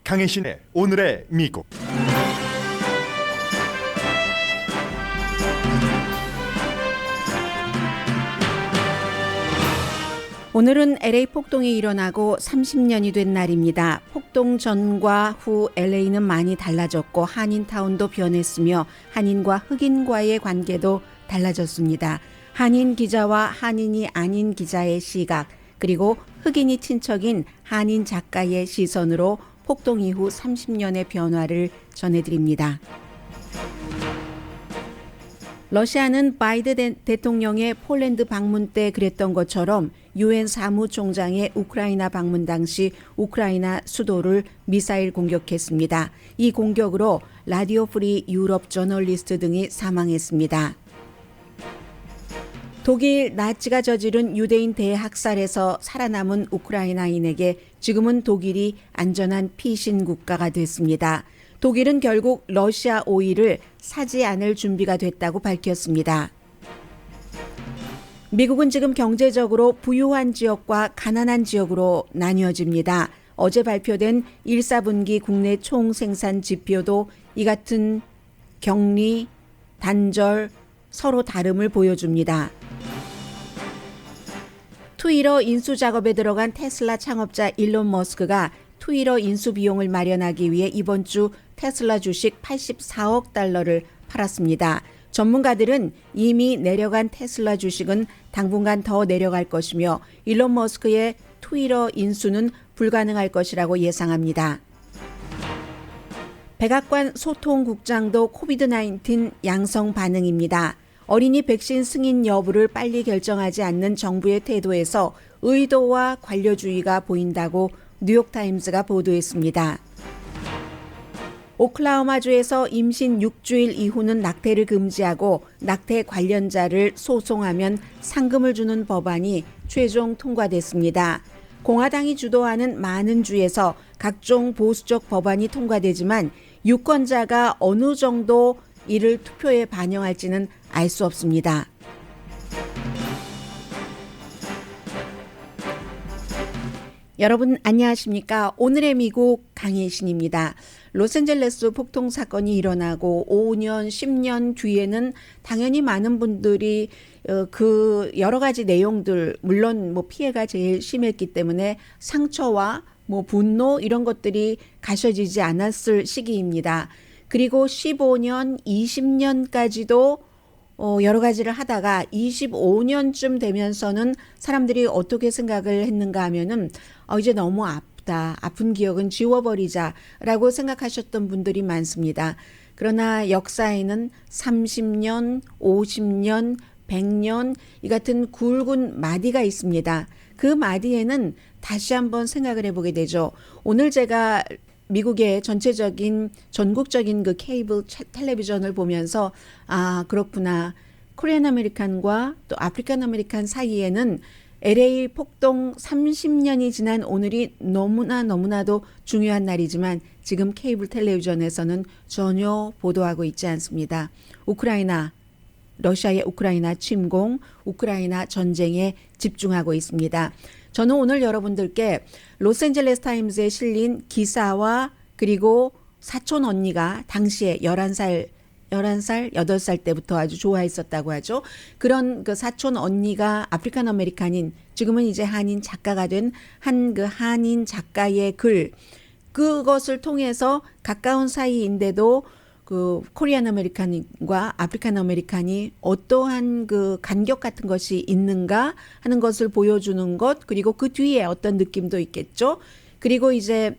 강혜신의 오늘의 미국. 오늘은 LA 폭동이 일어나고 30년이 된 날입니다. 폭동 전과 후 LA는 많이 달라졌고 한인타운도 변했으며 한인과 흑인과의 관계도 달라졌습니다. 한인 기자와 한인이 아닌 기자의 시각, 그리고 흑인이 친척인 한인 작가의 시선으로 폭동 이후 30년의 변화를 전해드립니다. 러시아는 바이든 대통령의 폴란드 방문 때 그랬던 것처럼 유엔 사무총장의 우크라이나 방문 당시 우크라이나 수도를 미사일 공격했습니다. 이 공격으로 라디오 프리 유럽 저널리스트 등이 사망했습니다. 독일 나치가 저지른 유대인 대학살에서 살아남은 우크라이나인에게 지금은 독일이 안전한 피신 국가가 됐습니다. 독일은 결국 러시아 오일을 사지 않을 준비가 됐다고 밝혔습니다. 미국은 지금 경제적으로 부유한 지역과 가난한 지역으로 나뉘어집니다. 어제 발표된 1, 4분기 국내 총생산 지표도 이 같은 격리, 단절, 서로 다름을 보여줍니다. 트위터 인수 작업에 들어간 테슬라 창업자 일론 머스크가 트위터 인수 비용을 마련하기 위해 이번 주 테슬라 주식 84억 달러를 팔았습니다. 전문가들은 이미 내려간 테슬라 주식은 당분간 더 내려갈 것이며 일론 머스크의 트위터 인수는 불가능할 것이라고 예상합니다. 백악관 소통국장도 코비드-19 양성 반응입니다. 어린이 백신 승인 여부를 빨리 결정하지 않는 정부의 태도에서 의도와 관료주의가 보인다고 뉴욕타임스가 보도했습니다. 오클라호마주에서 임신 6주일 이후는 낙태를 금지하고 낙태 관련자를 소송하면 상금을 주는 법안이 최종 통과됐습니다. 공화당이 주도하는 많은 주에서 각종 보수적 법안이 통과되지만 유권자가 어느 정도 이를 투표에 반영할지는 알 수 없습니다. 여러분 안녕하십니까? 오늘의 미국 강혜신입니다. 로스앤젤레스 폭동 사건이 일어나고 5년, 10년 뒤에는 당연히 많은 분들이 그 여러 가지 내용들, 물론 뭐 피해가 제일 심했기 때문에 상처와 뭐 분노 이런 것들이 가셔지지 않았을 시기입니다. 그리고 15년, 20년까지도 여러 가지를 하다가 25년쯤 되면서는 사람들이 어떻게 생각을 했는가 하면은 이제 너무 아프다. 아픈 기억은 지워버리자라고 생각하셨던 분들이 많습니다. 그러나 역사에는 30년, 50년, 100년 이 같은 굵은 마디가 있습니다. 그 마디에는 다시 한번 생각을 해보게 되죠. 오늘 제가 미국의 전국적인 그 케이블 텔레비전을 보면서 그렇구나. 코리안 아메리칸과 또 아프리칸 아메리칸 사이에는 LA 폭동 30년이 지난 오늘이 너무나도 중요한 날이지만 지금 케이블 텔레비전에서는 전혀 보도하고 있지 않습니다. 러시아의 우크라이나 침공, 우크라이나 전쟁에 집중하고 있습니다. 저는 오늘 여러분들께 로스앤젤레스 타임즈에 실린 기사와 그리고 사촌 언니가 당시에 11살, 8살 때부터 아주 좋아했었다고 하죠. 그런 그 사촌 언니가 아프리칸 아메리칸인, 지금은 이제 한인 작가가 된 그 한인 작가의 글, 그것을 통해서 가까운 사이인데도 그 코리안 아메리칸과 아프리칸 아메리칸이 어떠한 그 간격 같은 것이 있는가 하는 것을 보여주는 것, 그리고 그 뒤에 어떤 느낌도 있겠죠. 그리고 이제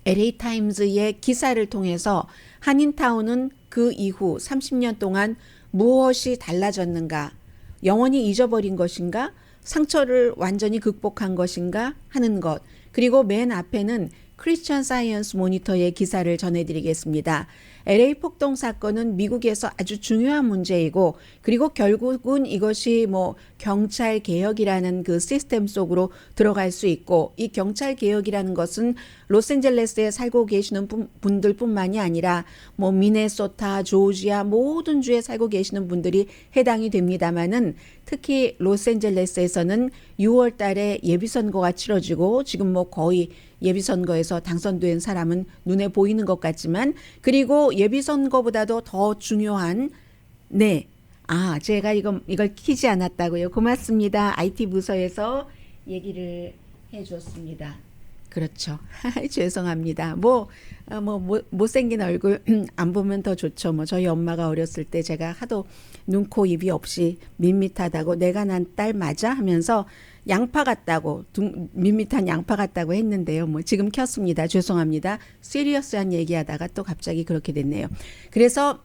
LA 타임즈의 기사를 통해서 한인타운은 그 이후 30년 동안 무엇이 달라졌는가, 영원히 잊어버린 것인가, 상처를 완전히 극복한 것인가 하는 것, 그리고 맨 앞에는 크리스천 사이언스 모니터의 기사를 전해드리겠습니다. LA 폭동 사건은 미국에서 아주 중요한 문제이고 그리고 결국은 이것이 뭐 경찰 개혁이라는 그 시스템 속으로 들어갈 수 있고 이 경찰 개혁이라는 것은 로스앤젤레스에 살고 계시는 분들뿐만이 아니라 뭐 미네소타, 조지아 모든 주에 살고 계시는 분들이 해당이 됩니다만은 특히 로스앤젤레스에서는 6월 달에 예비선거가 치러지고 지금 뭐 거의 예비선거에서 당선된 사람은 눈에 보이는 것 같지만 그리고 예비선거보다도 더 중요한 제가 이걸 키지 않았다고요. 고맙습니다. IT 부서에서 얘기를 해줬습니다. 그렇죠. 죄송합니다. 못생긴 얼굴 안 보면 더 좋죠. 저희 엄마가 어렸을 때 제가 하도 눈, 코, 입이 없이 밋밋하다고 내가 난 딸 맞아? 하면서 양파 같다고 밋밋한 양파 같다고 했는데요. 지금 켰습니다. 죄송합니다. 시리어스한 얘기하다가 또 갑자기 그렇게 됐네요. 그래서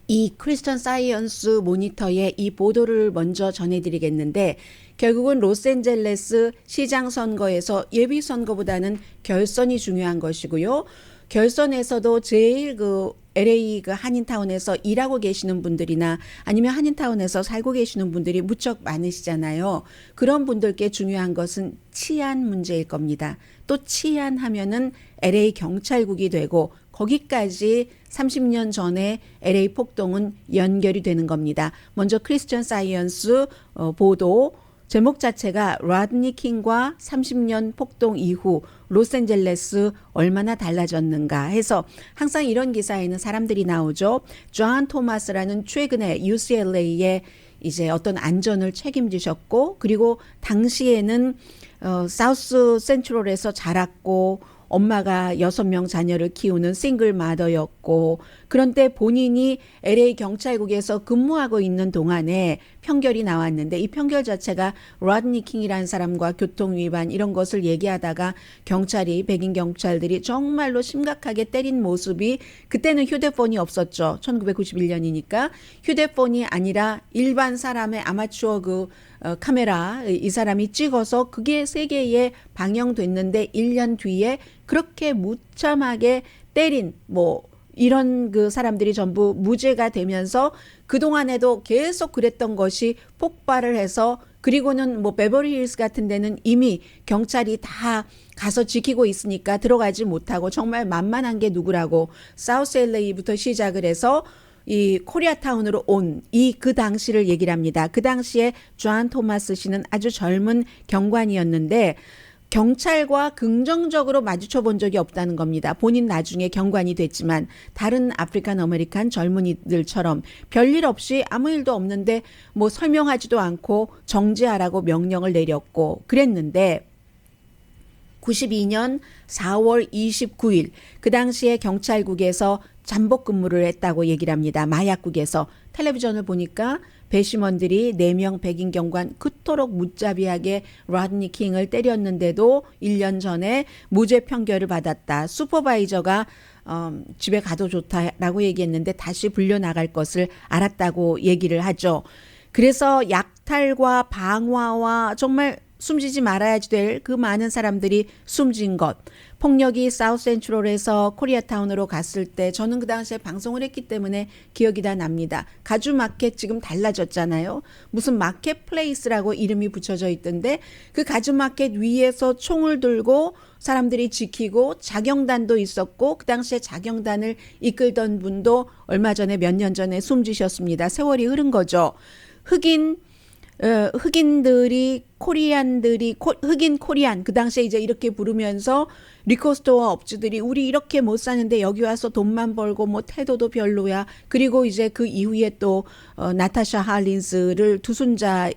이 크리스천 사이언스 모니터의 이 보도를 먼저 전해드리겠는데 결국은 로스앤젤레스 시장 선거에서 예비 선거보다는 결선이 중요한 것이고요. 결선에서도 제일 LA 한인타운에서 일하고 계시는 분들이나 아니면 한인타운에서 살고 계시는 분들이 무척 많으시잖아요. 그런 분들께 중요한 것은 치안 문제일 겁니다. 또 치안하면은 LA 경찰국이 되고 거기까지 30년 전에 LA 폭동은 연결이 되는 겁니다. 먼저 크리스천 사이언스 보도 제목 자체가 로드니 킹과 30년 폭동 이후 로스앤젤레스 얼마나 달라졌는가 해서 항상 이런 기사에는 사람들이 나오죠. 존 토마스라는 최근에 UCLA에 이제 어떤 안전을 책임지셨고 그리고 당시에는 사우스 센트럴에서 자랐고 엄마가 6명 자녀를 키우는 싱글 마더였고 그런데 본인이 LA 경찰국에서 근무하고 있는 동안에 편결이 나왔는데 이 편결 자체가 로드니 킹이라는 사람과 교통위반 이런 것을 얘기하다가 백인 경찰들이 정말로 심각하게 때린 모습이 그때는 휴대폰이 없었죠. 1991년이니까 휴대폰이 아니라 일반 사람의 아마추어 카메라 이 사람이 찍어서 그게 세계에 방영됐는데 1년 뒤에 그렇게 무참하게 때린 이런 사람들이 전부 무죄가 되면서 그동안에도 계속 그랬던 것이 폭발을 해서 그리고는 베버리힐스 같은 데는 이미 경찰이 다 가서 지키고 있으니까 들어가지 못하고 정말 만만한 게 누구라고 사우스 LA부터 시작을 해서 이 코리아타운으로 온 그 당시를 얘기를 합니다. 그 당시에 존 토마스 씨는 아주 젊은 경관이었는데 경찰과 긍정적으로 마주쳐 본 적이 없다는 겁니다. 본인 나중에 경관이 됐지만 다른 아프리칸 아메리칸 젊은이들처럼 별일 없이 아무 일도 없는데 설명하지도 않고 정지하라고 명령을 내렸고 그랬는데 92년 4월 29일 그 당시에 경찰국에서 잠복 근무를 했다고 얘기를 합니다. 마약국에서 텔레비전을 보니까 배심원들이 4명 백인 경관 그토록 무자비하게 로드니 킹을 때렸는데도 1년 전에 무죄 판결을 받았다. 슈퍼바이저가 집에 가도 좋다라고 얘기했는데 다시 불려나갈 것을 알았다고 얘기를 하죠. 그래서 약탈과 방화와 정말 숨지지 말아야지 될 그 많은 사람들이 숨진 것. 폭력이 사우스 센트럴에서 코리아타운으로 갔을 때 저는 그 당시에 방송을 했기 때문에 기억이 다 납니다. 가주 마켓 지금 달라졌잖아요. 무슨 마켓플레이스라고 이름이 붙여져 있던데 그 가주 마켓 위에서 총을 들고 사람들이 지키고 자경단도 있었고 그 당시에 자경단을 이끌던 분도 얼마 전에 몇 년 전에 숨지셨습니다. 세월이 흐른 거죠. 흑인들이 흑인 코리안 그 당시에 이제 이렇게 부르면서 리코스토어 업주들이 우리 이렇게 못 사는데 여기 와서 돈만 벌고 태도도 별로야. 그리고 이제 그 이후에 또 나타샤 할린스를 두순자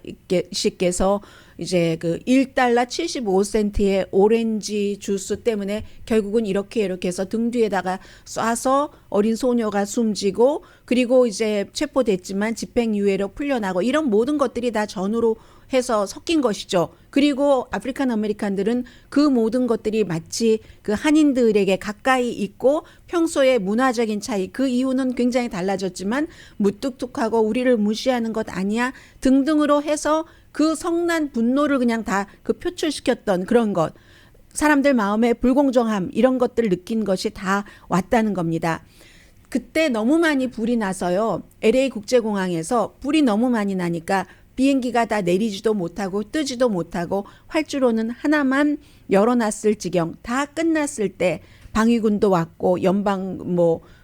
씨께서 이제 $1 75센트의 오렌지 주스 때문에 결국은 이렇게 해서 등 뒤에다가 쏴서 어린 소녀가 숨지고 그리고 이제 체포됐지만 집행유예로 풀려나고 이런 모든 것들이 다 전후로 해서 섞인 것이죠. 그리고 아프리칸 아메리칸들은 그 모든 것들이 마치 그 한인들에게 가까이 있고 평소에 문화적인 차이 그 이유는 굉장히 달라졌지만 무뚝뚝하고 우리를 무시하는 것 아니야 등등으로 해서 그 성난 분노를 그냥 다 표출시켰던 그런 것. 사람들 마음의 불공정함 이런 것들을 느낀 것이 다 왔다는 겁니다. 그때 너무 많이 불이 나서요. LA 국제공항에서 불이 너무 많이 나니까 비행기가 다 내리지도 못하고 뜨지도 못하고 활주로는 하나만 열어놨을 지경, 다 끝났을 때 방위군도 왔고 연방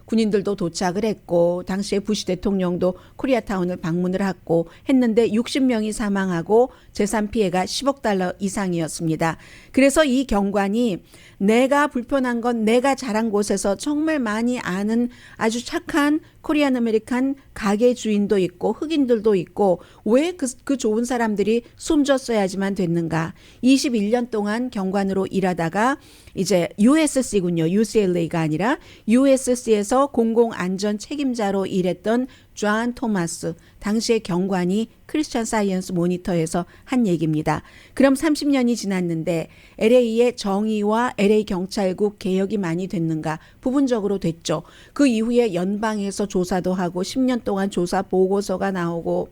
군인들도 도착을 했고 당시에 부시 대통령도 코리아타운을 방문을 했고 했는데 60명이 사망하고 재산 피해가 10억 달러 이상이었습니다. 그래서 이 경관이 내가 불편한 건 내가 자란 곳에서 정말 많이 아는 아주 착한 코리안 아메리칸 가게 주인도 있고 흑인들도 있고 왜 그 좋은 사람들이 숨졌어야지만 됐는가. 21년 동안 경관으로 일하다가 이제 USC군요. UCLA가 아니라 USC에서 공공안전 책임자로 일했던 존 토마스, 당시의 경관이 크리스천 사이언스 모니터에서 한 얘기입니다. 그럼 30년이 지났는데 LA의 정의와 LA 경찰국 개혁이 많이 됐는가? 부분적으로 됐죠. 그 이후에 연방에서 조사도 하고 10년 동안 조사 보고서가 나오고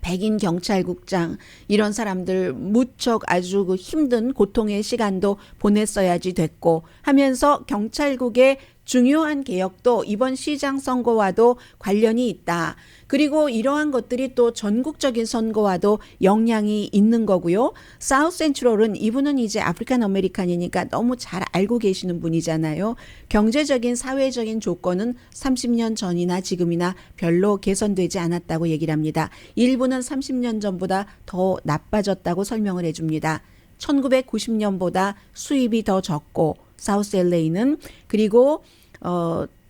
백인 경찰국장 이런 사람들 무척 아주 그 힘든 고통의 시간도 보냈어야지 됐고 하면서 경찰국의 중요한 개혁도 이번 시장 선거와도 관련이 있다. 그리고 이러한 것들이 또 전국적인 선거와도 영향이 있는 거고요. 사우스 센트럴은 이분은 이제 아프리칸 아메리칸이니까 너무 잘 알고 계시는 분이잖아요. 경제적인 사회적인 조건은 30년 전이나 지금이나 별로 개선되지 않았다고 얘기를 합니다. 일부는 30년 전보다 더 나빠졌다고 설명을 해줍니다. 1990년보다 수입이 더 적고 사우스 LA는 그리고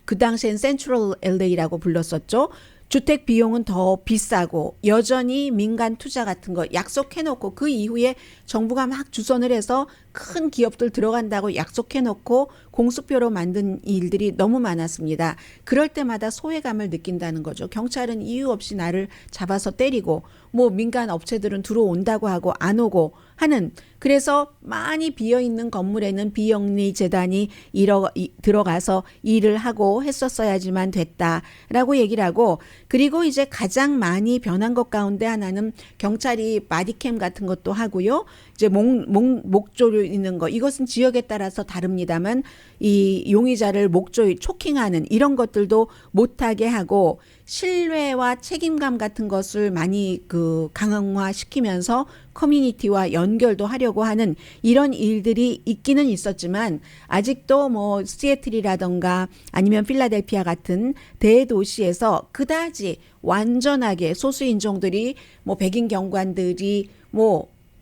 그 당시엔 센트럴 LA라고 불렀었죠. 주택 비용은 더 비싸고 여전히 민간 투자 같은 거 약속해놓고 그 이후에 정부가 막 주선을 해서 큰 기업들 들어간다고 약속해놓고 공수표로 만든 일들이 너무 많았습니다. 그럴 때마다 소외감을 느낀다는 거죠. 경찰은 이유 없이 나를 잡아서 때리고 민간 업체들은 들어온다고 하고 안 오고 하는, 그래서 많이 비어있는 건물에는 비영리 재단이 들어가서 일을 하고 했었어야지만 됐다라고 얘기를 하고, 그리고 이제 가장 많이 변한 것 가운데 하나는 경찰이 바디캠 같은 것도 하고요. 이제 목조를 있는 거, 이것은 지역에 따라서 다릅니다만 이 용의자를 초킹하는 이런 것들도 못하게 하고 신뢰와 책임감 같은 것을 많이 강화시키면서 커뮤니티와 연결도 하려고 하는 이런 일들이 있기는 있었지만 아직도 시애틀이라던가 아니면 필라델피아 같은 대도시에서 그다지 완전하게 소수인종들이 백인 경관들이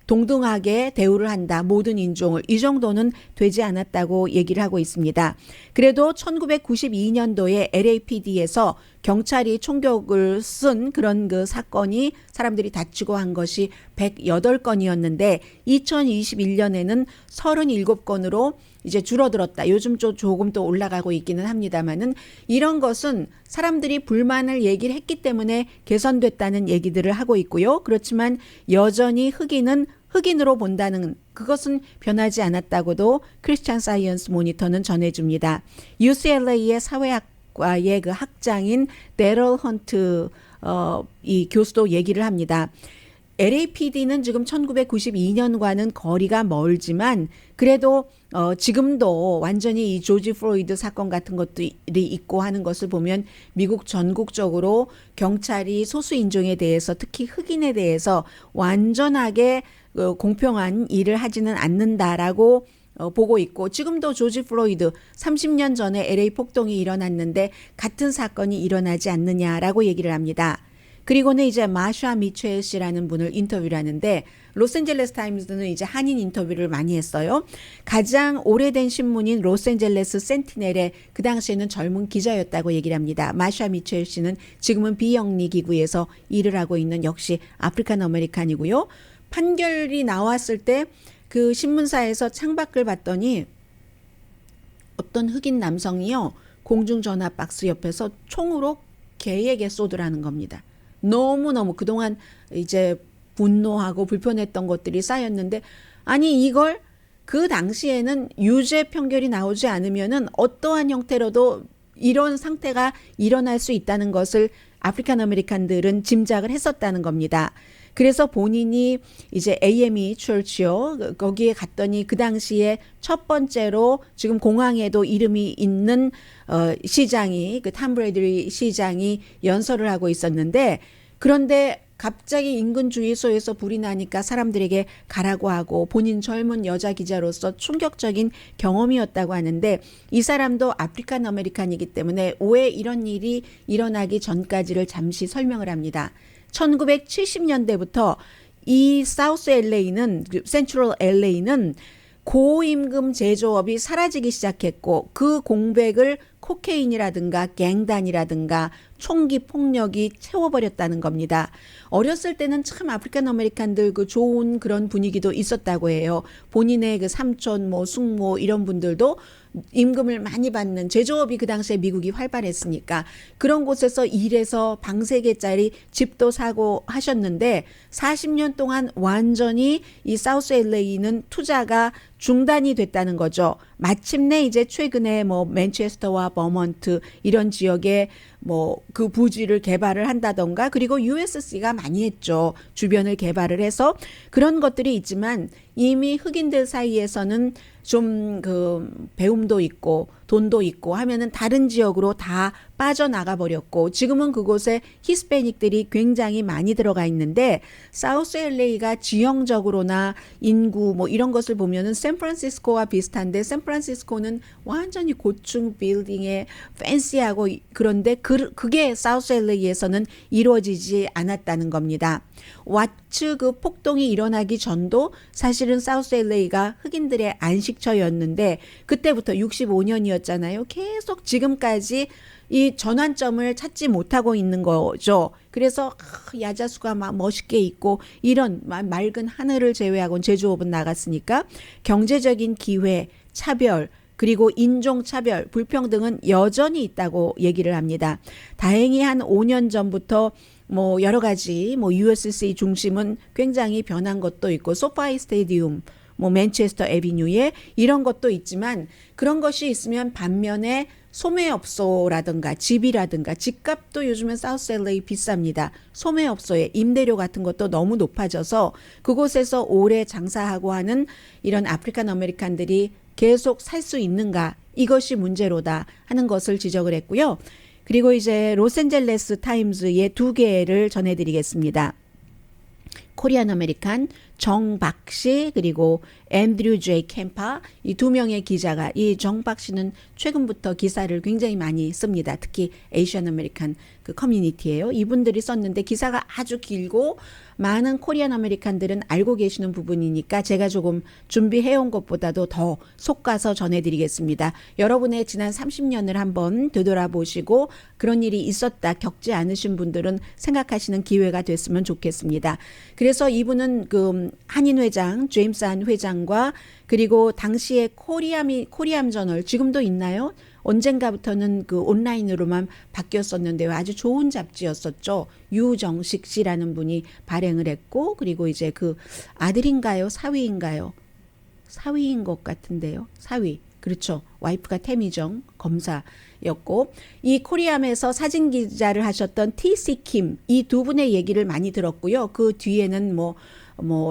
동등하게 대우를 한다. 모든 인종을. 이 정도는 되지 않았다고 얘기를 하고 있습니다. 그래도 1992년도에 LAPD에서 경찰이 총격을 쓴 그런 사건이 사람들이 다치고 한 것이 108건이었는데 2021년에는 37건으로 이제 줄어들었다. 요즘 조금 또 올라가고 있기는 합니다만은 이런 것은 사람들이 불만을 얘기를 했기 때문에 개선됐다는 얘기들을 하고 있고요. 그렇지만 여전히 흑인으로 본다는 그것은 변하지 않았다고도 크리스천 사이언스 모니터는 전해줍니다. UCLA의 사회학과의 학장인 데럴 헌트 이 교수도 얘기를 합니다. LAPD는 지금 1992년과는 거리가 멀지만 그래도 지금도 완전히 이 조지 플로이드 사건 같은 것들이 있고 하는 것을 보면 미국 전국적으로 경찰이 소수인종에 대해서 특히 흑인에 대해서 완전하게 공평한 일을 하지는 않는다라고 보고 있고, 지금도 조지 플로이드 30년 전에 LA 폭동이 일어났는데 같은 사건이 일어나지 않느냐라고 얘기를 합니다. 그리고는 이제 마샤 미첼 씨라는 분을 인터뷰를 하는데 로스앤젤레스 타임즈는 이제 한인 인터뷰를 많이 했어요. 가장 오래된 신문인 로스앤젤레스 센티넬의 그 당시에는 젊은 기자였다고 얘기를 합니다. 마샤 미첼 씨는 지금은 비영리 기구에서 일을 하고 있는 역시 아프리칸 아메리칸이고요. 판결이 나왔을 때 그 신문사에서 창밖을 봤더니 어떤 흑인 남성이요, 공중전화 박스 옆에서 총으로 개에게 쏘더라는 겁니다. 너무너무 그동안 이제 분노하고 불편했던 것들이 쌓였는데, 아니 이걸 그 당시에는 유죄 판결이 나오지 않으면은 어떠한 형태로도 이런 상태가 일어날 수 있다는 것을 아프리칸 아메리칸들은 짐작을 했었다는 겁니다. 그래서 본인이 이제 AME 철치요. 거기에 갔더니 그 당시에 첫 번째로 지금 공항에도 이름이 있는 시장이 그 탐 브래들리 시장이 연설을 하고 있었는데 그런데 갑자기 인근 주유소에서 불이 나니까 사람들에게 가라고 하고 본인 젊은 여자 기자로서 충격적인 경험이었다고 하는데 이 사람도 아프리칸 아메리칸이기 때문에 왜 이런 일이 일어나기 전까지를 잠시 설명을 합니다. 1970년대부터 이 사우스 LA는 센트럴 LA는 고임금 제조업이 사라지기 시작했고 그 공백을 코케인이라든가 갱단이라든가 총기 폭력이 채워버렸다는 겁니다. 어렸을 때는 참 아프리칸 아메리칸들 그 좋은 그런 분위기도 있었다고 해요. 본인의 그 삼촌, 뭐 숙모 이런 분들도 임금을 많이 받는 제조업이 그 당시에 미국이 활발했으니까 그런 곳에서 일해서 방 3개짜리 집도 사고 하셨는데 40년 동안 완전히 이 사우스 LA는 투자가 중단이 됐다는 거죠. 마침내 이제 최근에 뭐 맨체스터와 버먼트 이런 지역에 뭐 그 부지를 개발을 한다던가 그리고 USC가 많이 했죠. 주변을 개발을 해서 그런 것들이 있지만 이미 흑인들 사이에서는 좀 그 배움도 있고 돈도 있고 하면은 다른 지역으로 다 빠져나가 버렸고 지금은 그곳에 히스패닉들이 굉장히 많이 들어가 있는데 사우스 LA가 지형적으로나 인구 뭐 이런 것을 보면은 샌프란시스코와 비슷한데 샌프란시스코는 완전히 고층 빌딩에 팬시하고 그런데 그게 사우스 LA에서는 이루어지지 않았다는 겁니다. 와츠 그 폭동이 일어나기 전도 사실은 사우스 LA가 흑인들의 안식처였는데 그때부터 65년이었잖아요. 계속 지금까지 이 전환점을 찾지 못하고 있는 거죠. 그래서 야자수가 막 멋있게 있고 이런 맑은 하늘을 제외하고는 제조업은 나갔으니까 경제적인 기회, 차별 그리고 인종차별, 불평등은 여전히 있다고 얘기를 합니다. 다행히 한 5년 전부터 뭐 여러 가지 뭐 USC 중심은 굉장히 변한 것도 있고 소파이 스테디움 뭐 맨체스터 애비뉴에 이런 것도 있지만 그런 것이 있으면 반면에 소매업소라든가 집이라든가 집값도 요즘은 사우스 LA 비쌉니다. 소매업소의 임대료 같은 것도 너무 높아져서 그곳에서 오래 장사하고 하는 이런 아프리칸 아메리칸들이 계속 살 수 있는가 이것이 문제로다 하는 것을 지적을 했고요. 그리고 이제 로스앤젤레스 타임즈의 2개를 전해드리겠습니다. 코리안 아메리칸 정박 씨 그리고 앤드류 제이 캠파 이 2명의 기자가 이 정박 씨는 최근부터 기사를 굉장히 많이 씁니다. 특히 에이시안 아메리칸 그 커뮤니티예요. 이분들이 썼는데 기사가 아주 길고 많은 코리안 아메리칸들은 알고 계시는 부분이니까 제가 조금 준비해온 것보다도 더 속가서 전해드리겠습니다. 여러분의 지난 30년을 한번 되돌아보시고 그런 일이 있었다 겪지 않으신 분들은 생각하시는 기회가 됐으면 좋겠습니다. 그래서 이분은 그 한인 회장 제임스 한 회장과 그리고 당시에 코리암 저널 지금도 있나요? 언젠가부터는 그 온라인으로만 바뀌었었는데요. 아주 좋은 잡지였었죠. 유정식 씨라는 분이 발행을 했고 그리고 이제 그 아들인가요? 사위인가요? 사위인 것 같은데요. 사위. 그렇죠. 와이프가 태미정 검사였고 이 코리암에서 사진 기자를 하셨던 TC 킴 이 2분의 얘기를 많이 들었고요. 그 뒤에는 뭐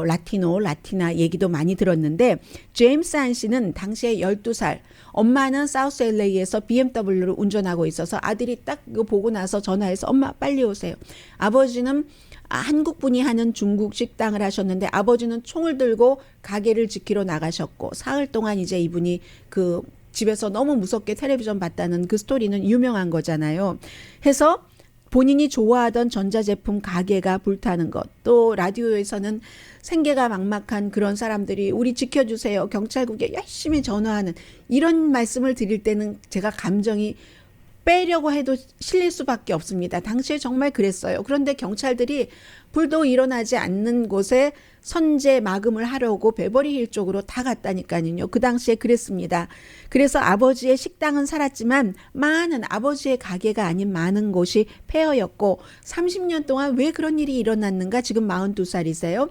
라티나 얘기도 많이 들었는데 제임스 한 씨는 당시에 12살 엄마는 사우스 LA에서 BMW를 운전하고 있어서 아들이 딱 그거 보고 나서 전화해서 엄마 빨리 오세요. 아버지는 한국 분이 하는 중국 식당을 하셨는데 아버지는 총을 들고 가게를 지키러 나가셨고 사흘 동안 이제 이분이 그 집에서 너무 무섭게 텔레비전 봤다는 그 스토리는 유명한 거잖아요. 해서 본인이 좋아하던 전자제품 가게가 불타는 것, 또 라디오에서는 생계가 막막한 그런 사람들이 우리 지켜주세요. 경찰국에 열심히 전화하는 이런 말씀을 드릴 때는 제가 감정이 빼려고 해도 실릴 수밖에 없습니다. 당시에 정말 그랬어요. 그런데 경찰들이 불도 일어나지 않는 곳에 선제 마금을 하려고 베버리힐 쪽으로 다 갔다니까요. 그 당시에 그랬습니다. 그래서 아버지의 식당은 살았지만 많은 아버지의 가게가 아닌 많은 곳이 폐허였고 30년 동안 왜 그런 일이 일어났는가 지금 42살이세요.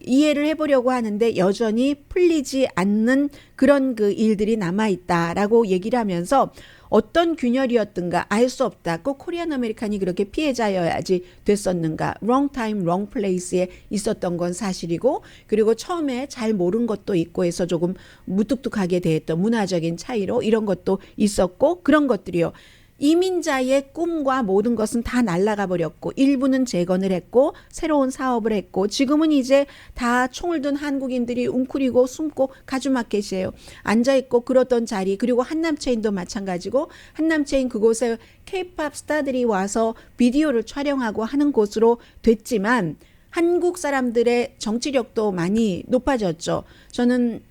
이해를 해보려고 하는데 여전히 풀리지 않는 그런 그 일들이 남아있다라고 얘기를 하면서 어떤 균열이었든가 알 수 없다. 꼭 코리안 아메리칸이 그렇게 피해자여야지 됐었는가. wrong time, wrong place에 있었던 건 사실이고 그리고 처음에 잘 모른 것도 있고 해서 조금 무뚝뚝하게 대했던 문화적인 차이로 이런 것도 있었고 그런 것들이요. 이민자의 꿈과 모든 것은 다 날아가 버렸고 일부는 재건을 했고 새로운 사업을 했고 지금은 이제 다 총을 든 한국인들이 웅크리고 숨고 가주마켓이에요. 앉아있고 그러던 자리 그리고 한남체인도 마찬가지고 한남체인 그곳에 K-팝 스타들이 와서 비디오를 촬영하고 하는 곳으로 됐지만 한국 사람들의 정치력도 많이 높아졌죠. 저는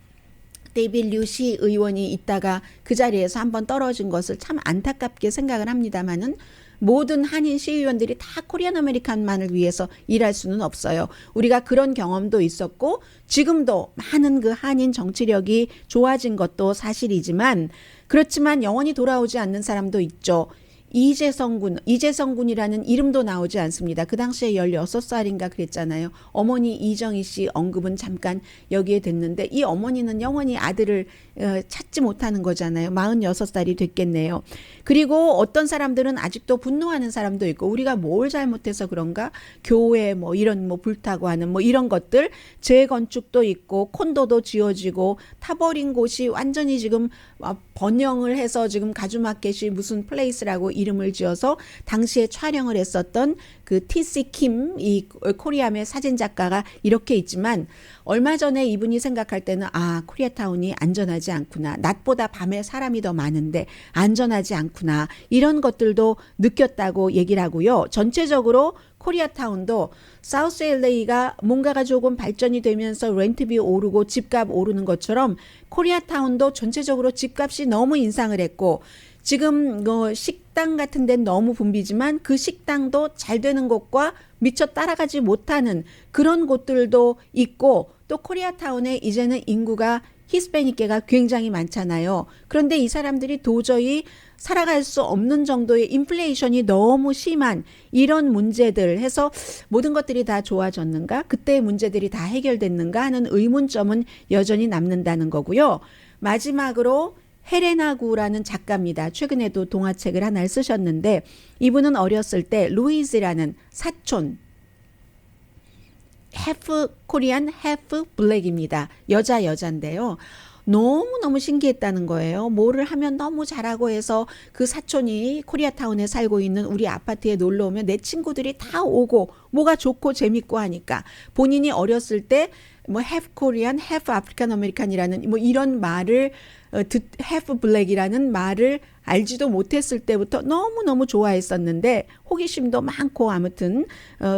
데이빗 류시 의원이 있다가 그 자리에서 한번 떨어진 것을 참 안타깝게 생각을 합니다만은 모든 한인 시의원들이 다 코리안 아메리칸만을 위해서 일할 수는 없어요. 우리가 그런 경험도 있었고 지금도 많은 그 한인 정치력이 좋아진 것도 사실이지만 그렇지만 영원히 돌아오지 않는 사람도 있죠. 이재성 군이라는 이름도 나오지 않습니다. 그 당시에 16살인가 그랬잖아요. 어머니 이정희 씨 언급은 잠깐 여기에 됐는데 이 어머니는 영원히 아들을 찾지 못하는 거잖아요. 46살이 됐겠네요. 그리고 어떤 사람들은 아직도 분노하는 사람도 있고 우리가 뭘 잘못해서 그런가? 교회 뭐 이런 뭐 불타고 하는 뭐 이런 것들 재건축도 있고 콘도도 지어지고 타버린 곳이 완전히 지금 번영을 해서 지금 가주마켓이 무슨 플레이스라고 이름을 지어서 당시에 촬영을 했었던 그 TC 킴 이 코리아의 사진작가가 이렇게 있지만 얼마 전에 이분이 생각할 때는 아 코리아타운이 안전하지 않구나. 낮보다 밤에 사람이 더 많은데 안전하지 않구나. 이런 것들도 느꼈다고 얘기를 하고요. 전체적으로 코리아타운도 사우스 LA가 뭔가가 조금 발전이 되면서 렌트비 오르고 집값 오르는 것처럼 코리아타운도 전체적으로 집값이 너무 인상을 했고 지금 식당 같은 데는 너무 붐비지만 그 식당도 잘 되는 곳과 미처 따라가지 못하는 그런 곳들도 있고 또 코리아타운에 이제는 인구가 히스패닉계가 굉장히 많잖아요. 그런데 이 사람들이 도저히 살아갈 수 없는 정도의 인플레이션이 너무 심한 이런 문제들 해서 모든 것들이 다 좋아졌는가? 그때의 문제들이 다 해결됐는가 하는 의문점은 여전히 남는다는 거고요. 마지막으로 헬레나 구라는 작가입니다. 최근에도 동화책을 하나를 쓰셨는데 이분은 어렸을 때 루이즈라는 사촌 half 코리안 half 블랙입니다. 여자인데요. 너무너무 신기했다는 거예요. 뭐를 하면 너무 잘하고 해서 그 사촌이 코리아타운에 살고 있는 우리 아파트에 놀러 오면 내 친구들이 다 오고 뭐가 좋고 재밌고 하니까 본인이 어렸을 때 뭐 half Korean, half African American이라는 뭐 이런 말을 half black이라는 말을 알지도 못했을 때부터 너무너무 좋아했었는데 호기심도 많고 아무튼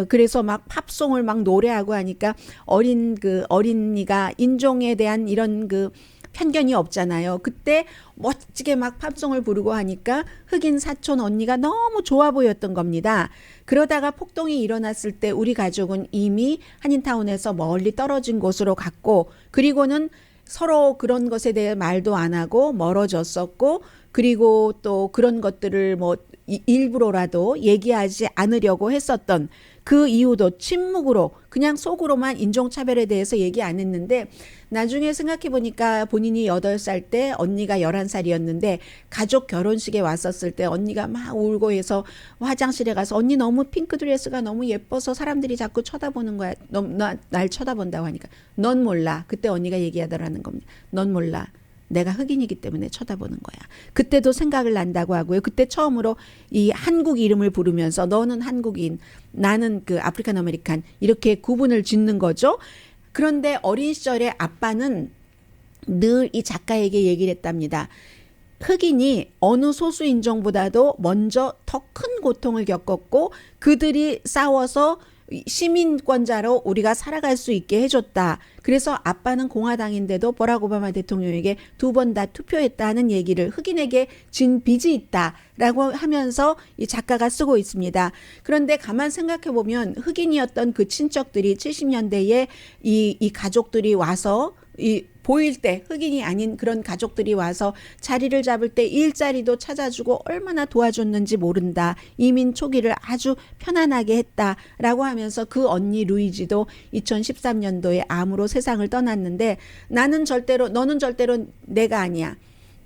그래서 막 팝송을 막 노래하고 하니까 어린이가 인종에 대한 이런 그 편견이 없잖아요. 그때 멋지게 막 팝송을 부르고 하니까 흑인 사촌 언니가 너무 좋아 보였던 겁니다. 그러다가 폭동이 일어났을 때 우리 가족은 이미 한인타운에서 멀리 떨어진 곳으로 갔고 그리고는 서로 그런 것에 대해 말도 안 하고 멀어졌었고 그리고 또 그런 것들을 뭐 일부러라도 얘기하지 않으려고 했었던 그 이유도 침묵으로 그냥 속으로만 인종차별에 대해서 얘기 안 했는데 나중에 생각해 보니까 본인이 8살 때 언니가 11살이었는데 가족 결혼식에 왔었을 때 언니가 막 울고 해서 화장실에 가서 언니 너무 핑크드레스가 너무 예뻐서 사람들이 자꾸 쳐다보는 거야. 날 쳐다본다고 하니까 넌 몰라. 그때 언니가 얘기하더라는 겁니다. 넌 몰라. 내가 흑인이기 때문에 쳐다보는 거야. 그때도 생각을 난다고 하고요. 그때 처음으로 이 한국 이름을 부르면서 너는 한국인, 나는 그 아프리칸 아메리칸 이렇게 구분을 짓는 거죠. 그런데 어린 시절에 아빠는 늘 이 작가에게 얘기를 했답니다. 흑인이 어느 소수 인종보다도 먼저 더 큰 고통을 겪었고 그들이 싸워서 시민권자로 우리가 살아갈 수 있게 해줬다. 그래서 아빠는 공화당인데도 버락 오바마 대통령에게 2번 다 투표했다는 얘기를 흑인에게 진 빚이 있다라고 하면서 이 작가가 쓰고 있습니다. 그런데 가만 생각해 보면 흑인이었던 그 친척들이 70년대에 이 가족들이 와서 이 보일 때 흑인이 아닌 그런 가족들이 와서 자리를 잡을 때 일자리도 찾아주고 얼마나 도와줬는지 모른다. 이민 초기를 아주 편안하게 했다라고 하면서 그 언니 루이지도 2013년도에 암으로 세상을 떠났는데 너는 절대로 내가 아니야.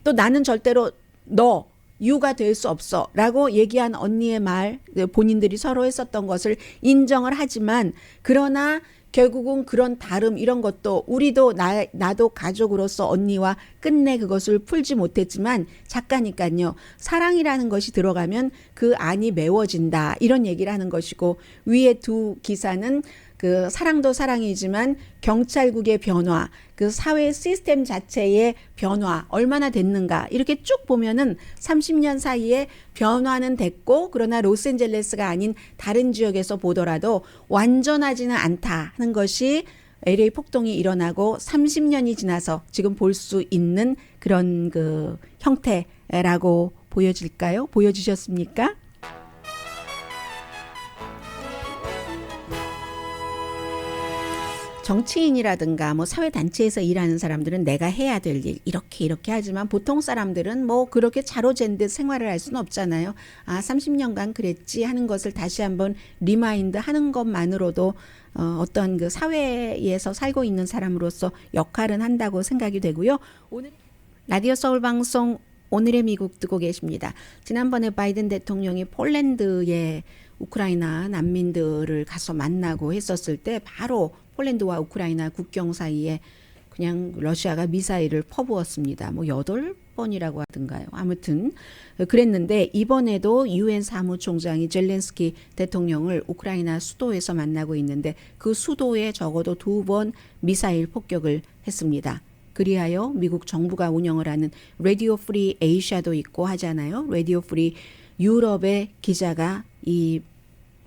또 나는 절대로 너 유가 될 수 없어 라고 얘기한 언니의 말, 본인들이 서로 했었던 것을 인정을 하지만 그러나 결국은 그런 다름 이런 것도 우리도 나도 가족으로서 언니와 끝내 그것을 풀지 못했지만 작가니까요. 사랑이라는 것이 들어가면 그 안이 메워진다 이런 얘기를 하는 것이고 위에 두 기사는 그 사랑도 사랑이지만 경찰국의 변화, 그 사회 시스템 자체의 변화 얼마나 됐는가 이렇게 쭉 보면은 30년 사이에 변화는 됐고 그러나 로스앤젤레스가 아닌 다른 지역에서 보더라도 완전하지는 않다 하는 것이 LA 폭동이 일어나고 30년이 지나서 지금 볼 수 있는 그런 그 형태라고 보여질까요? 보여주셨습니까? 정치인이라든가 뭐 사회단체에서 일하는 사람들은 내가 해야 될 일 이렇게 하지만 보통 사람들은 뭐 그렇게 자로잰 듯 생활을 할 수는 없잖아요. 30년간 그랬지 하는 것을 다시 한번 리마인드 하는 것만으로도 어떤 그 사회에서 살고 있는 사람으로서 역할은 한다고 생각이 되고요. 오늘 라디오 서울 방송 오늘의 미국 듣고 계십니다. 지난번에 바이든 대통령이 폴란드에 우크라이나 난민들을 가서 만나고 했었을 때 바로 폴란드와 우크라이나 국경 사이에 그냥 러시아가 미사일을 퍼부었습니다. 뭐 8번이라고 하던가요. 아무튼 그랬는데 이번에도 유엔 사무총장이 젤렌스키 대통령을 우크라이나 수도에서 만나고 있는데 그 수도에 적어도 2번 미사일 폭격을 했습니다. 그리하여 미국 정부가 운영을 하는 라디오 프리 에이샤도 있고 하잖아요. 라디오 프리 유럽의 기자가 이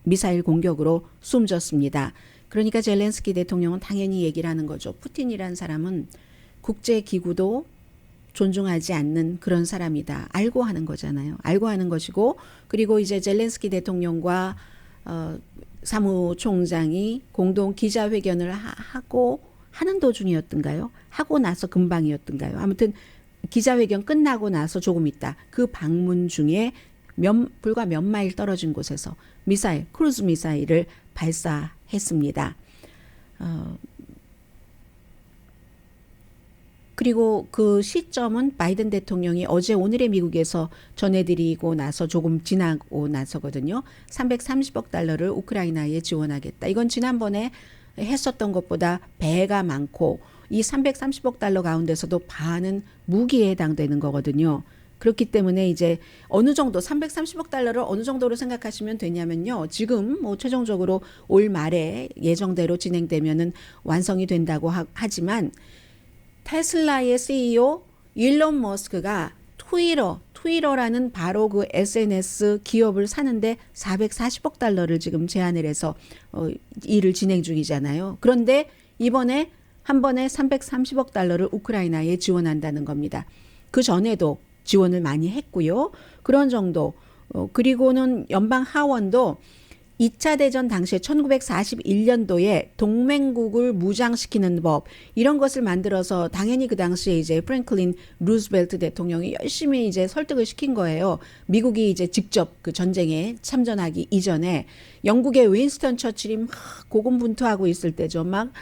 미사일 공격으로 숨졌습니다. 그러니까 젤렌스키 대통령은 당연히 얘기를 하는 거죠. 푸틴이라는 사람은 국제기구도 존중하지 않는 그런 사람이다. 알고 하는 거잖아요. 알고 하는 것이고 그리고 이제 젤렌스키 대통령과 사무총장이 공동 기자회견을 하고 하는 도중이었던가요? 하고 나서 금방이었던가요? 아무튼 기자회견 끝나고 나서 조금 있다. 그 방문 중에 불과 몇 마일 떨어진 곳에서 크루즈 미사일을 발사했습니다. 그리고 그 시점은 바이든 대통령이 어제 오늘의 미국에서 전해드리고 나서 조금 지나고 나서거든요. 330억 달러를 우크라이나에 지원하겠다. 이건 지난번에 했었던 것보다 배가 많고 이 330억 달러 가운데서도 반은 무기에 해당되는 거거든요. 그렇기 때문에 이제 어느 정도 330억 달러를 어느 정도로 생각하시면 되냐면요. 지금 뭐 최종적으로 올 말에 예정대로 진행되면은 완성이 된다고 하지만 테슬라의 CEO 일론 머스크가 트위터라는 바로 그 SNS 기업을 사는데 440억 달러를 지금 제안을 해서 일을 진행 중이잖아요. 그런데 이번에 한 번에 330억 달러를 우크라이나에 지원한다는 겁니다. 그 전에도 지원을 많이 했고요. 그런 정도. 그리고는 연방 하원도 2차 대전 당시에 1941년도에 동맹국을 무장시키는 법 이런 것을 만들어서 당연히 그 당시에 이제 프랭클린 루즈벨트 대통령이 열심히 이제 설득을 시킨 거예요. 미국이 이제 직접 그 전쟁에 참전하기 이전에 영국의 윈스턴 처칠이 막 고군분투하고 있을 때죠. 막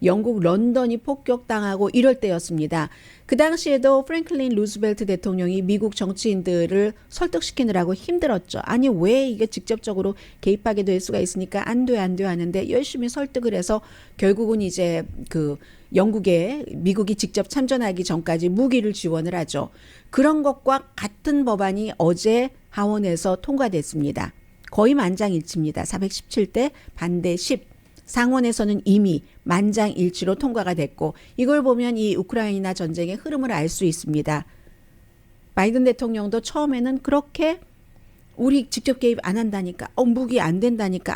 영국 런던이 폭격당하고 이럴 때였습니다. 그 당시에도 프랭클린 루즈벨트 대통령이 미국 정치인들을 설득시키느라고 힘들었죠. 아니 왜 이게 직접적으로 개입하게 될 수가 있으니까 안 돼 하는데 열심히 설득을 해서 결국은 이제 그 미국이 직접 참전하기 전까지 무기를 지원을 하죠. 그런 것과 같은 법안이 어제 하원에서 통과됐습니다. 거의 만장일치입니다. 417대 반대 10. 상원에서는 이미 만장일치로 통과가 됐고 이걸 보면 이 우크라이나 전쟁의 흐름을 알 수 있습니다. 바이든 대통령도 처음에는 그렇게 우리 직접 개입 안 한다니까 무기 안 된다니까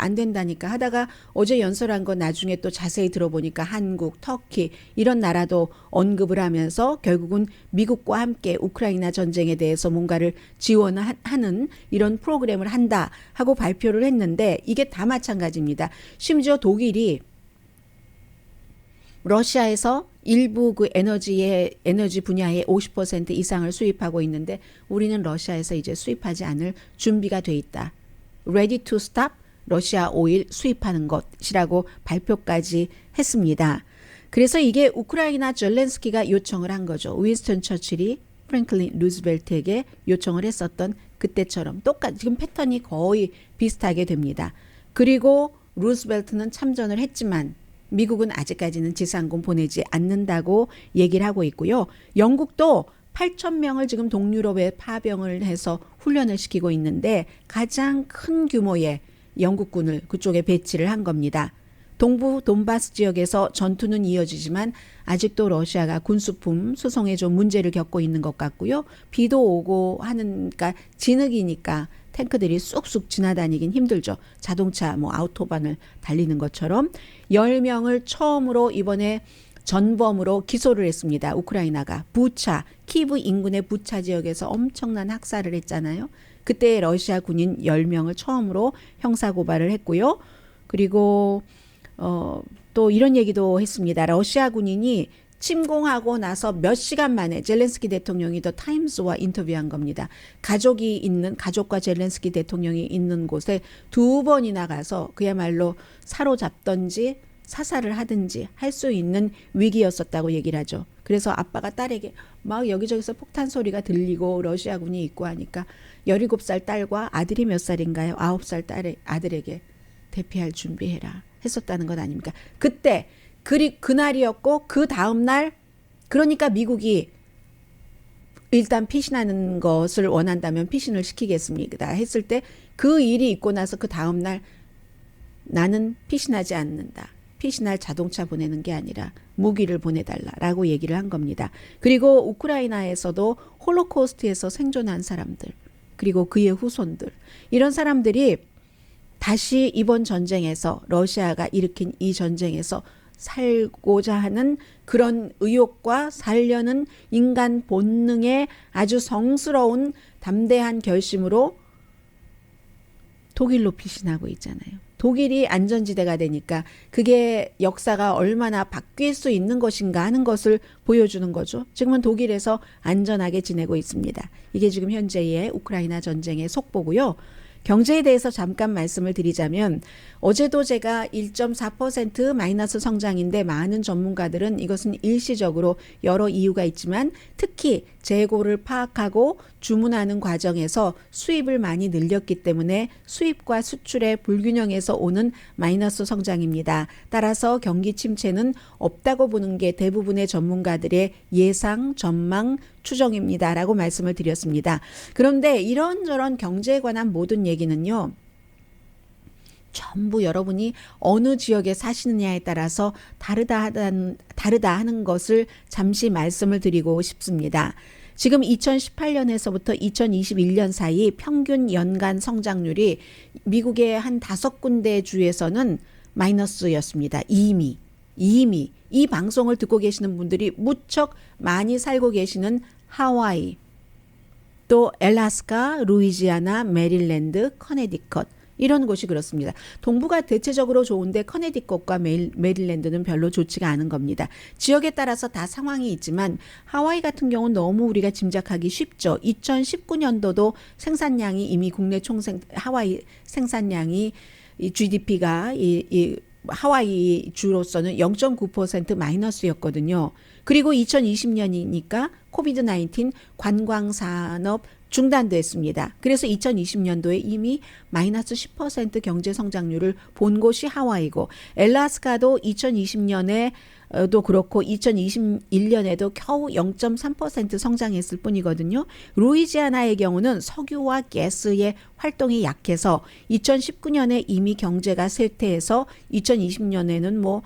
하다가 어제 연설한 거 나중에 또 자세히 들어보니까 한국, 터키 이런 나라도 언급을 하면서 결국은 미국과 함께 우크라이나 전쟁에 대해서 뭔가를 지원하는 이런 프로그램을 한다 하고 발표를 했는데 이게 다 마찬가지입니다. 심지어 독일이 러시아에서 일부 그 에너지 분야의 50% 이상을 수입하고 있는데 우리는 러시아에서 이제 수입하지 않을 준비가 돼 있다. Ready to stop 러시아 오일 수입하는 것이라고 발표까지 했습니다. 그래서 이게 우크라이나 젤렌스키가 요청을 한 거죠. 윈스턴 처칠이 프랭클린 루즈벨트에게 요청을 했었던 그때처럼 똑같이 지금 패턴이 거의 비슷하게 됩니다. 그리고 루즈벨트는 참전을 했지만 미국은 아직까지는 지상군 보내지 않는다고 얘기를 하고 있고요. 영국도 8,000명을 지금 동유럽에 파병을 해서 훈련을 시키고 있는데 가장 큰 규모의 영국군을 그쪽에 배치를 한 겁니다. 동부 돈바스 지역에서 전투는 이어지지만 아직도 러시아가 군수품 수송에 좀 문제를 겪고 있는 것 같고요. 비도 오고 하는, 그러니까 진흙이니까 탱크들이 쑥쑥 지나다니긴 힘들죠. 자동차 아우토반을 달리는 것처럼 10명을 처음으로 이번에 전범으로 기소를 했습니다. 우크라이나가 부차, 키브 인근의 부차 지역에서 엄청난 학살을 했잖아요. 그때 러시아 군인 10명을 처음으로 형사고발을 했고요. 그리고 또 이런 얘기도 했습니다. 러시아 군인이 침공하고 나서 몇 시간 만에 젤렌스키 대통령이 더 타임스와 인터뷰한 겁니다. 가족과 젤렌스키 대통령이 있는 곳에 2번이나 가서 그야말로 사로잡던지 사살을 하든지 할 수 있는 위기였었다고 얘기를 하죠. 그래서 아빠가 딸에게 막 여기저기서 폭탄 소리가 들리고 러시아군이 있고 하니까 17살 딸과 아들이 몇 살인가요? 9살 아들에게 대피할 준비해라 했었다는 것 아닙니까? 그때 그날이었고 그 다음날 그러니까 미국이 일단 피신하는 것을 원한다면 피신을 시키겠습니다 했을 때 그 일이 있고 나서 그 다음날 나는 피신하지 않는다. 피신할 자동차 보내는 게 아니라 무기를 보내달라라고 얘기를 한 겁니다. 그리고 우크라이나에서도 홀로코스트에서 생존한 사람들 그리고 그의 후손들 이런 사람들이 다시 이번 전쟁에서 러시아가 일으킨 이 전쟁에서 살고자 하는 그런 의욕과 살려는 인간 본능의 아주 성스러운 담대한 결심으로 독일로 피신하고 있잖아요. 독일이 안전지대가 되니까 그게 역사가 얼마나 바뀔 수 있는 것인가 하는 것을 보여주는 거죠. 지금은 독일에서 안전하게 지내고 있습니다. 이게 지금 현재의 우크라이나 전쟁의 속보고요. 경제에 대해서 잠깐 말씀을 드리자면 어제도 제가 1.4% 마이너스 성장인데 많은 전문가들은 이것은 일시적으로 여러 이유가 있지만 특히 재고를 파악하고 주문하는 과정에서 수입을 많이 늘렸기 때문에 수입과 수출의 불균형에서 오는 마이너스 성장입니다. 따라서 경기 침체는 없다고 보는 게 대부분의 전문가들의 예상, 전망, 추정입니다. 라고 말씀을 드렸습니다. 그런데 이런저런 경제에 관한 모든 얘기는요. 전부 여러분이 어느 지역에 사시느냐에 따라서 다르다 하는 것을 잠시 말씀을 드리고 싶습니다. 지금 2018년에서부터 2021년 사이 평균 연간 성장률이 미국의 한 5군데 주에서는 마이너스였습니다. 이미 이 방송을 듣고 계시는 분들이 무척 많이 살고 계시는 하와이, 또 엘라스카, 루이지아나, 메릴랜드, 커네디컷 이런 곳이 그렇습니다. 동부가 대체적으로 좋은데 커네디컷과 메릴랜드는 별로 좋지가 않은 겁니다. 지역에 따라서 다 상황이 있지만 하와이 같은 경우는 너무 우리가 짐작하기 쉽죠. 2019년도도 생산량이 이미 국내 하와이 생산량이 이 GDP가 이 하와이 주로서는 0.9% 마이너스였거든요. 그리고 2020년이니까 코비드-19 관광산업 중단됐습니다. 그래서 2020년도에 이미 마이너스 10% 경제 성장률을 본 곳이 하와이고 엘라스카도 2020년에도 그렇고 2021년에도 겨우 0.3% 성장했을 뿐이거든요. 루이지아나의 경우는 석유와 가스의 활동이 약해서 2019년에 이미 경제가 쇠퇴해서 2020년에는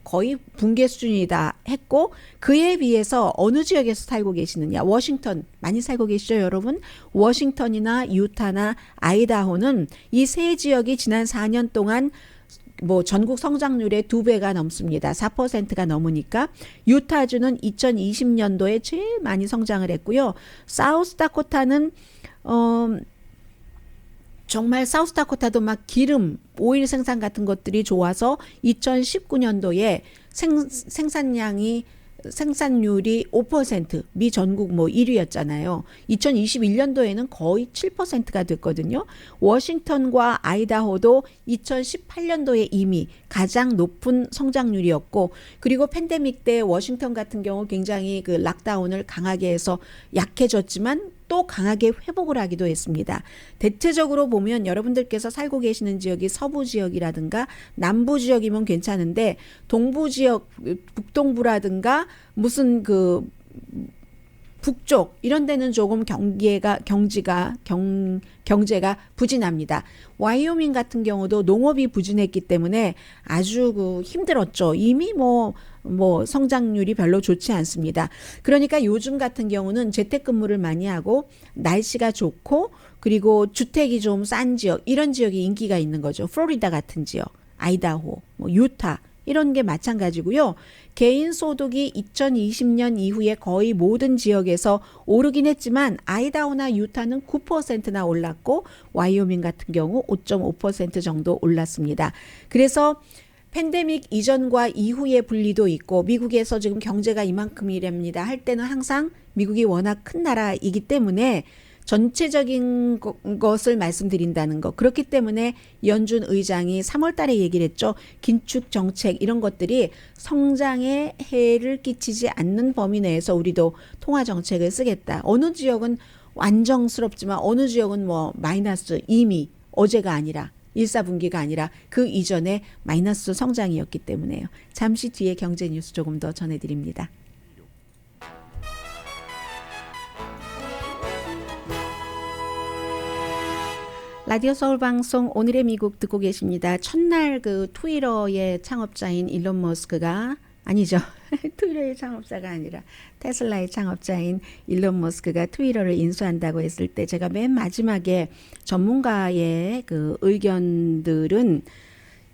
거의 붕괴 수준이다 했고 그에 비해서 어느 지역에서 살고 계시느냐 워싱턴 많이 살고 계시죠 여러분 워싱턴이나 유타나 아이다호는 이 세 지역이 지난 4년 동안 전국 성장률의 2배가 넘습니다. 4%가 넘으니까 유타주는 2020년도에 제일 많이 성장을 했고요. 사우스다코타는 정말 사우스다코타도 막 기름, 오일 생산 같은 것들이 좋아서 2019년도에 생산율이 5%, 미 전국 뭐 1위였잖아요. 2021년도에는 거의 7%가 됐거든요. 워싱턴과 아이다호도 2018년도에 이미 가장 높은 성장률이었고, 그리고 팬데믹 때 워싱턴 같은 경우 굉장히 그 락다운을 강하게 해서 약해졌지만 또 강하게 회복을 하기도 했습니다. 대체적으로 보면 여러분들께서 살고 계시는 지역이 서부 지역이라든가 남부 지역이면 괜찮은데 동부 지역, 북동부라든가 무슨 그 북쪽 이런 데는 조금 경제가 부진합니다. 와이오밍 같은 경우도 농업이 부진했기 때문에 아주 그 힘들었죠. 이미 뭐 성장률이 별로 좋지 않습니다. 그러니까 요즘 같은 경우는 재택근무를 많이 하고 날씨가 좋고 그리고 주택이 좀 싼 지역, 이런 지역이 인기가 있는 거죠. 플로리다 같은 지역, 아이다호, 뭐 유타 이런 게 마찬가지고요. 개인 소득이 2020년 이후에 거의 모든 지역에서 오르긴 했지만 아이다호나 유타는 9%나 올랐고 와이오밍 같은 경우 5.5% 정도 올랐습니다. 그래서 팬데믹 이전과 이후의 분리도 있고 미국에서 지금 경제가 이만큼이랍니다 할 때는 항상 미국이 워낙 큰 나라이기 때문에 전체적인 것을 말씀드린다는 거. 그렇기 때문에 연준 의장이 3월 달에 얘기를 했죠. 긴축 정책 이런 것들이 성장에 해를 끼치지 않는 범위 내에서 우리도 통화 정책을 쓰겠다. 어느 지역은 안정스럽지만 어느 지역은 뭐 마이너스, 이미 어제가 아니라 1사분기가 아니라 그 이전에 마이너스 성장이었기 때문에요. 잠시 뒤에 경제 뉴스 조금 더 전해드립니다. 라디오 서울 방송 오늘의 미국 듣고 계십니다. 첫날 그 트위터의 창업자인 일론 머스크가 아니죠. 트위터의 창업자가 아니라 테슬라의 창업자인 일론 머스크가 트위터를 인수한다고 했을 때 제가 맨 마지막에 전문가의 그 의견들은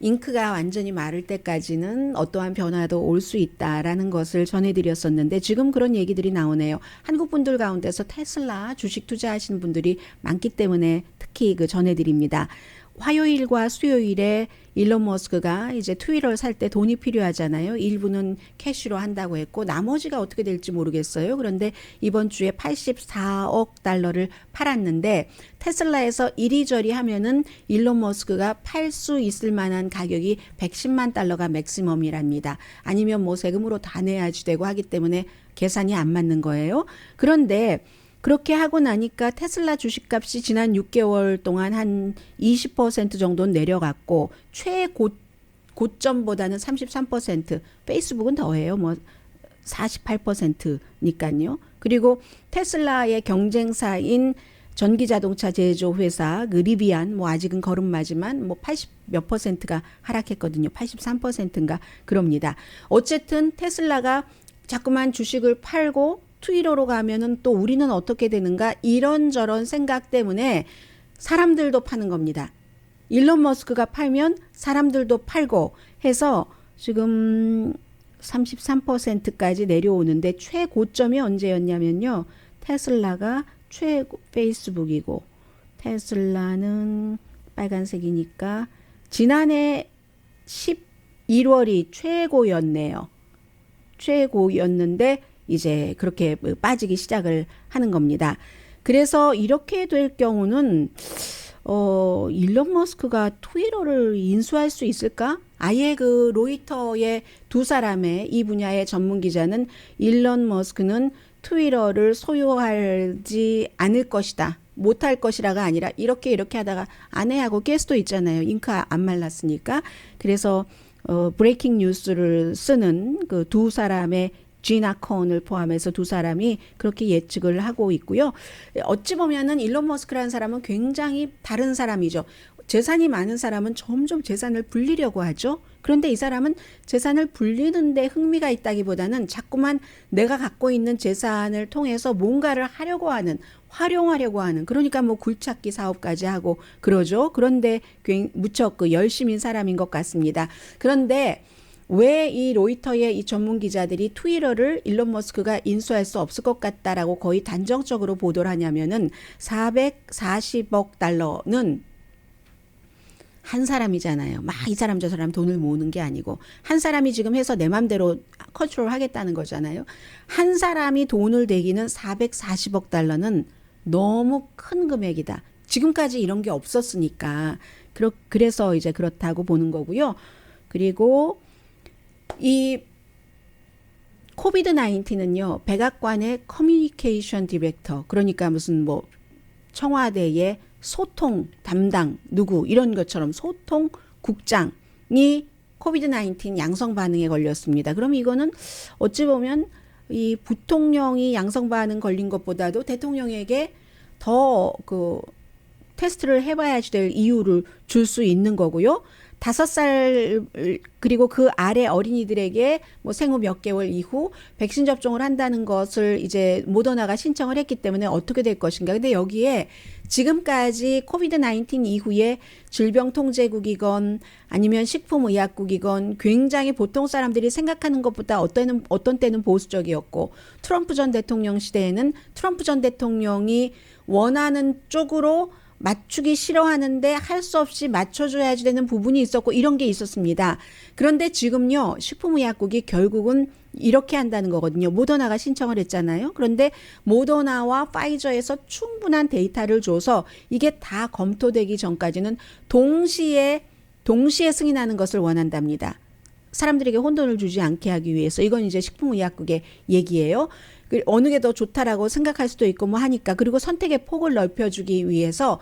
잉크가 완전히 마를 때까지는 어떠한 변화도 올 수 있다라는 것을 전해드렸었는데 지금 그런 얘기들이 나오네요. 한국 분들 가운데서 테슬라 주식 투자하시는 분들이 많기 때문에 특히 그 전해드립니다. 화요일과 수요일에 일론 머스크가 이제 트위터를 살 때 돈이 필요하잖아요. 일부는 캐시로 한다고 했고 나머지가 어떻게 될지 모르겠어요. 그런데 이번 주에 84억 달러를 팔았는데 테슬라에서 이리저리 하면은 일론 머스크가 팔 수 있을 만한 가격이 110만 달러가 맥시멈이랍니다. 아니면 뭐 세금으로 다 내야지 되고 하기 때문에 계산이 안 맞는 거예요. 그런데 그렇게 하고 나니까 테슬라 주식값이 지난 6개월 동안 한 20% 정도는 내려갔고 최고점보다는 33%, 페이스북은 더해요. 뭐 48%니까요. 그리고 테슬라의 경쟁사인 전기자동차 제조 회사 그 리비안 뭐 아직은 걸음마지만 뭐 80 몇 %가 하락했거든요. 83%인가 그럽니다. 어쨌든 테슬라가 자꾸만 주식을 팔고 트위터로 가면은 또 우리는 어떻게 되는가 이런저런 생각 때문에 사람들도 파는 겁니다. 일론 머스크가 팔면 사람들도 팔고 해서 지금 33%까지 내려오는데 최고점이 언제였냐면요. 테슬라가 페이스북이고 테슬라는 빨간색이니까 지난해 11월이 최고였네요. 최고였는데 이제 그렇게 빠지기 시작을 하는 겁니다. 그래서 이렇게 될 경우는 일론 머스크가 트위터를 인수할 수 있을까? 아예 그 로이터의 두 사람의 이 분야의 전문 기자는 일론 머스크는 트위터를 소유하지 않을 것이다. 못할 것이라가 아니라 이렇게 하다가 아내하고 깰 수도 있잖아요. 잉크 안 말랐으니까. 그래서 브레이킹 뉴스를 쓰는 그 두 사람의 지나 컨을 포함해서 두 사람이 그렇게 예측을 하고 있고요. 어찌 보면은 일론 머스크라는 사람은 굉장히 다른 사람이죠. 재산이 많은 사람은 점점 재산을 불리려고 하죠. 그런데 이 사람은 재산을 불리는데 흥미가 있다기보다는 자꾸만 내가 갖고 있는 재산을 통해서 뭔가를 하려고 하는, 활용하려고 하는, 그러니까 뭐 굴착기 사업까지 하고 그러죠. 그런데 무척 그 열심인 사람인 것 같습니다. 그런데 왜 이 로이터의 이 전문 기자들이 트위터를 일론 머스크가 인수할 수 없을 것 같다라고 거의 단정적으로 보도를 하냐면은 440억 달러는 한 사람이잖아요. 막 이 사람 저 사람 돈을 모으는 게 아니고 한 사람이 지금 해서 내 맘대로 컨트롤 하겠다는 거잖아요. 한 사람이 돈을 대기는 440억 달러는 너무 큰 금액이다. 지금까지 이런 게 없었으니까 그래서 이제 그렇다고 보는 거고요. 그리고 이 코비드 19은요. 백악관의 커뮤니케이션 디렉터 그러니까 무슨 뭐 청와대의 소통 담당 누구 이런 것처럼 소통 국장이 코비드 19 양성 반응에 걸렸습니다. 그럼 이거는 어찌 보면 이 부통령이 양성 반응 걸린 것보다도 대통령에게 더 그 테스트를 해봐야지 될 이유를 줄 수 있는 거고요. 5살 그리고 그 아래 어린이들에게 뭐 생후 몇 개월 이후 백신 접종을 한다는 것을 이제 모더나가 신청을 했기 때문에 어떻게 될 것인가. 근데 여기에 지금까지 코비드 19 이후에 질병통제국이건 아니면 식품의약국이건 굉장히 보통 사람들이 생각하는 것보다 어떤 때는 보수적이었고 트럼프 전 대통령 시대에는 트럼프 전 대통령이 원하는 쪽으로 맞추기 싫어하는데 할 수 없이 맞춰줘야지 되는 부분이 있었고 이런 게 있었습니다. 그런데 지금요. 식품의약국이 결국은 이렇게 한다는 거거든요. 모더나가 신청을 했잖아요. 그런데 모더나와 파이저에서 충분한 데이터를 줘서 이게 다 검토되기 전까지는 동시에 승인하는 것을 원한답니다. 사람들에게 혼돈을 주지 않게 하기 위해서 이건 이제 식품의약국의 얘기예요. 어느 게 더 좋다라고 생각할 수도 있고 뭐 하니까 그리고 선택의 폭을 넓혀주기 위해서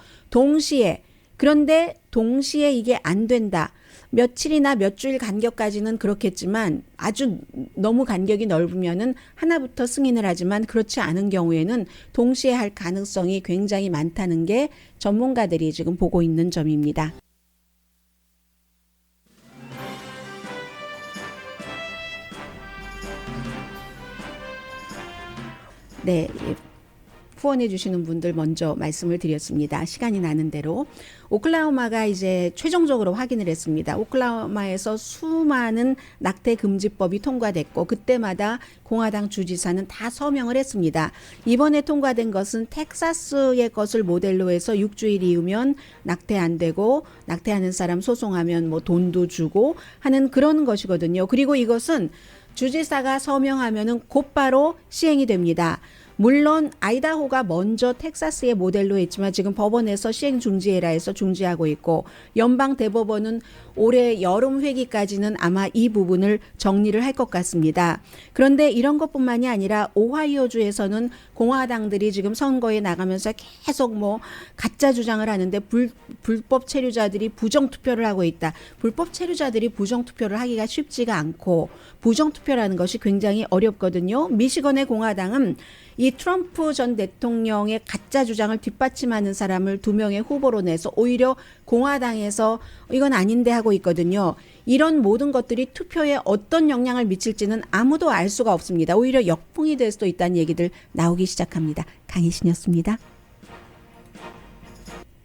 그런데 동시에 이게 안 된다. 며칠이나 몇 주일 간격까지는 그렇겠지만 아주 너무 간격이 넓으면은 하나부터 승인을 하지만 그렇지 않은 경우에는 동시에 할 가능성이 굉장히 많다는 게 전문가들이 지금 보고 있는 점입니다. 네, 후원해 주시는 분들 먼저 말씀을 드렸습니다. 시간이 나는 대로 오클라호마가 이제 최종적으로 확인을 했습니다. 오클라호마에서 수많은 낙태 금지법이 통과됐고 그때마다 공화당 주지사는 다 서명을 했습니다. 이번에 통과된 것은 텍사스의 것을 모델로 해서 6주일 이후면 낙태 안 되고 낙태하는 사람 소송하면 뭐 돈도 주고 하는 그런 것이거든요. 그리고 이것은 주지사가 서명하면은 곧바로 시행이 됩니다. 물론 아이다호가 먼저 텍사스의 모델로 했지만 지금 법원에서 시행 중지해라 해서 중지하고 있고 연방 대법원은 올해 여름 회기까지는 아마 이 부분을 정리를 할 것 같습니다. 그런데 이런 것뿐만이 아니라 오하이오주에서는 공화당들이 지금 선거에 나가면서 계속 뭐 가짜 주장을 하는데 불법 체류자들이 부정 투표를 하고 있다. 불법 체류자들이 부정 투표를 하기가 쉽지가 않고 부정 투표라는 것이 굉장히 어렵거든요. 미시건의 공화당은 이 트럼프 전 대통령의 가짜 주장을 뒷받침하는 사람을 2명의 후보로 내서 오히려 공화당에서 이건 아닌데 하고 있거든요. 이런 모든 것들이 투표에 어떤 영향을 미칠지는 아무도 알 수가 없습니다. 오히려 역풍이 될 수도 있다는 얘기들 나오기 시작합니다. 강희신이었습니다.